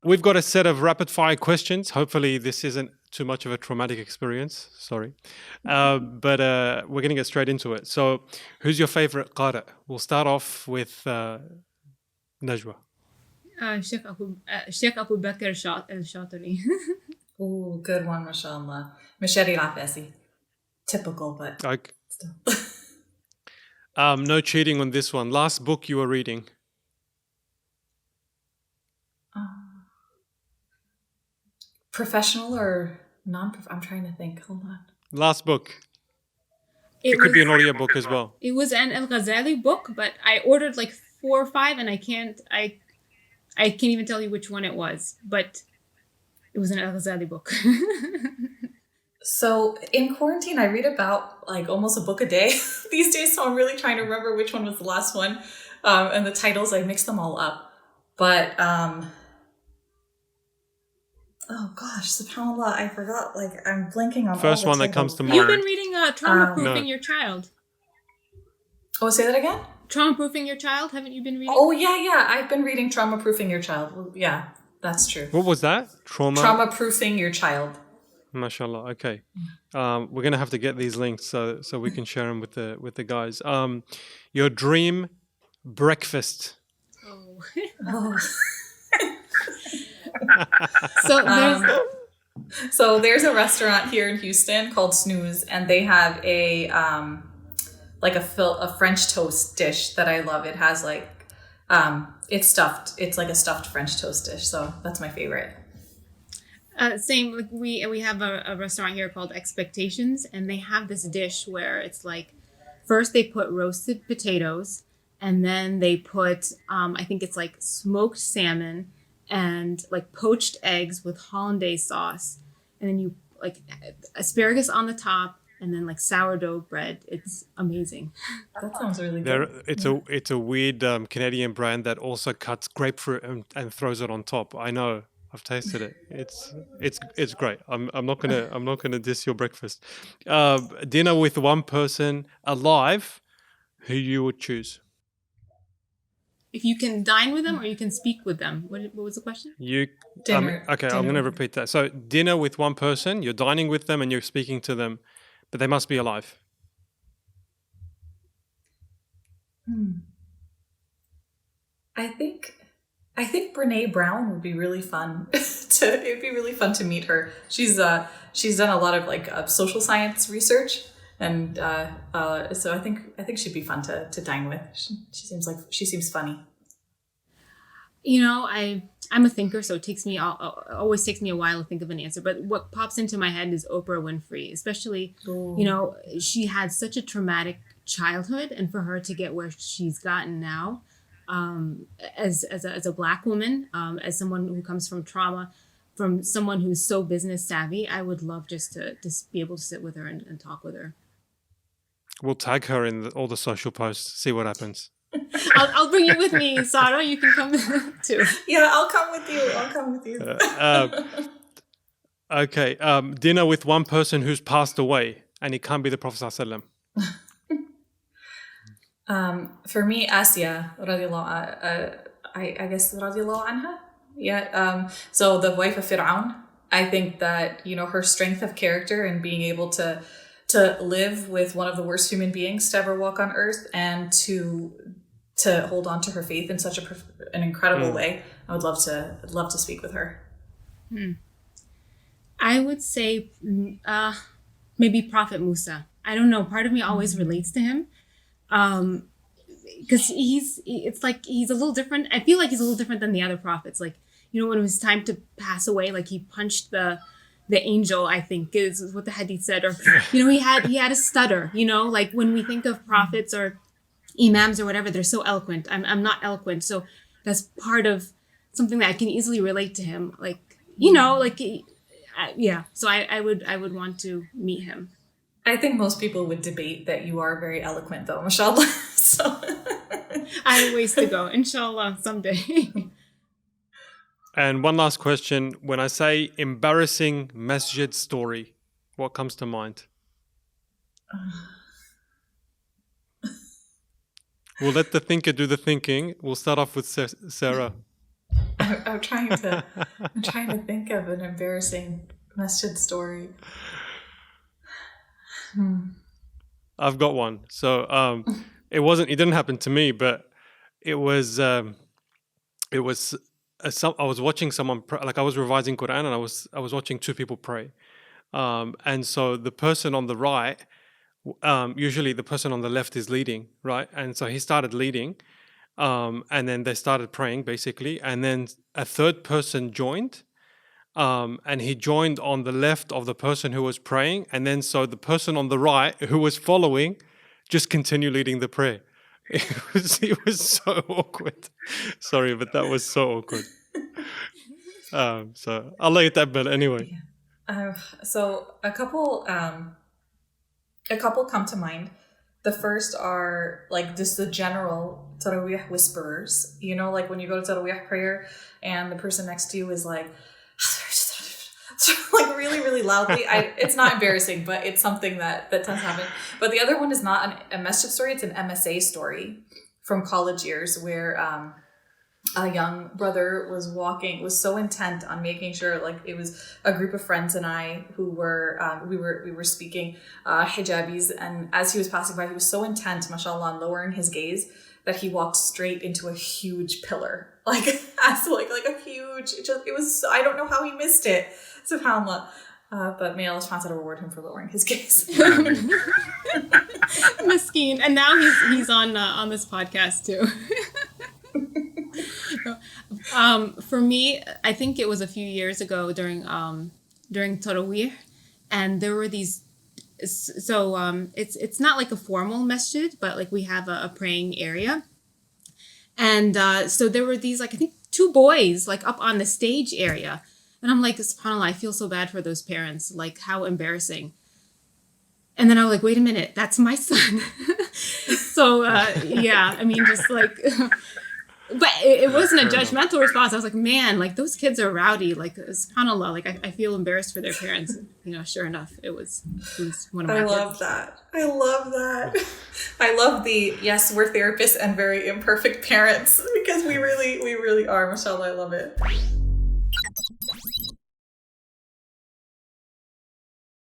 We've got a set of rapid fire questions. Hopefully this isn't too much of a traumatic experience. Sorry. But we're going to get straight into it. So who's your favorite qari? We'll start off with Najwa. Sheikh Abu Bakr al-Shatari. Ooh, good one, mashallah. Mashari al-Abbasi. Typical, but Okay. still. No cheating on this one. Last book you were reading? Professional or non-professional? I'm trying to think. Hold on. Last book. It could be an audio book as well. It was an Al-Ghazali book, but I ordered like 4 or 5, and I can't even tell you which one it was, but it was an Al-Ghazali book. So in quarantine, I read about like almost a book a day these days. So I'm really trying to remember which one was the last one. And the titles, I mix them all up. But, oh gosh, subhanAllah, I forgot. Like, I'm blanking on First all the one that comes titles. to mind. You've been reading Trauma-Proofing No. Your Child. Oh, say that again? Trauma-Proofing Your Child, haven't you been reading? Oh, yeah. I've been reading Trauma-Proofing Your Child. Well, yeah, that's true. What was that? Trauma-Proofing Your Child. MashaAllah. Okay. We're going to have to get these links so we can share them with the guys. Your dream breakfast. Oh. Oh. So there's a restaurant here in Houston called Snooze, and they have a French toast dish that I love. It has like it's stuffed. It's like a stuffed French toast dish. So that's my favorite. Same. Like we have a restaurant here called Expectations, and they have this dish where it's like first they put roasted potatoes, and then they put I think it's like smoked salmon and like poached eggs with hollandaise sauce, and then you like asparagus on the top, and then like sourdough bread. It's amazing. That sounds really good. It's a weird Canadian brand that also cuts grapefruit and throws it on top. I know. I've tasted it. It's great. I'm not gonna diss your breakfast. Dinner with one person alive, who you would choose? If you can dine with them or you can speak with them. What was the question? Dinner. Okay, I'm going to repeat that. So dinner with one person, you're dining with them and you're speaking to them, but they must be alive. I think Brene Brown would be really fun. It'd be really fun to meet her. She's done a lot of like social science research, and so I think she'd be fun to dine with. She seems funny. You know, I'm a thinker, so it always takes me a while to think of an answer. But what pops into my head is Oprah Winfrey, especially. Ooh. You know, she had such a traumatic childhood, and for her to get where she's gotten now. As a Black woman, as someone who comes from trauma, from someone who's so business savvy, I would love just to be able to sit with her and talk with her. We'll tag her in all the social posts, see what happens. I'll bring you with me, Sarah. You can come too. Yeah, I'll come with you. Okay, dinner with one person who's passed away, and it can't be the Prophet ﷺ. For me, Asya, I guess radiallahu anha. Yeah. So the wife of Fir'aun, I think that, you know, her strength of character and being able to live with one of the worst human beings to ever walk on earth and to hold on to her faith in such an incredible way. I would love to speak with her. I would say maybe Prophet Musa. I don't know. Part of me always relates to him. Because he's a little different. I feel like he's a little different than the other prophets. Like, you know, when it was time to pass away, like he punched the angel, I think is what the hadith said. Or, you know, he had a stutter, you know, like when we think of prophets or imams or whatever, they're so eloquent. I'm not eloquent. So that's part of something that I can easily relate to him. Like, you know, like, yeah. So I would want to meet him. I think most people would debate that you are very eloquent, though, mashallah. So I have ways to go, inshallah, someday. And one last question. When I say embarrassing masjid story, what comes to mind? We'll let the thinker do the thinking. We'll start off with Sarah. I'm trying to think of an embarrassing masjid story. I've got one. So it didn't happen to me, but it was I was watching someone like I was revising Quran, and I was watching two people pray. And so the person on the right, usually the person on the left is leading, right? And so he started leading, and then they started praying basically, and then a third person joined, and he joined on the left of the person who was praying, and then so the person on the right who was following just continued leading the prayer. It was so awkward. Sorry, but that was so awkward. So I'll let that, but anyway. So a couple come to mind. The first are like just the general Tarawih whisperers. You know, like when you go to Tarawih prayer and the person next to you is like, like really, really loudly. It's not embarrassing, but it's something that tends to happen. But the other one is not a masjid story. It's an MSA story from college years where a young brother was so intent on making sure, like it was a group of friends and I who were we were speaking hijabis, and as he was passing by, he was so intent, mashallah, on lowering his gaze that he walked straight into a huge pillar, like as like a huge. It was, I don't know how he missed it, subhanallah. But may Allah subhanahu wa ta'ala reward him for lowering his gaze. Maskeen, and now he's on this podcast too. For me, I think it was a few years ago during Tarawih, and there were these. So it's not like a formal masjid, but like we have a praying area, and so there were these, like I think two boys like up on the stage area, and I'm like, subhanallah, I feel so bad for those parents, like how embarrassing. And then I was like, wait a minute, that's my son. So yeah, I mean, just like. But it wasn't a judgmental response. I was like, man, like those kids are rowdy. Like, subhanAllah, like I feel embarrassed for their parents. You know, sure enough, it was one of my kids. I love that. I love the, yes, we're therapists and very imperfect parents, because we really are. Mashallah, I love it.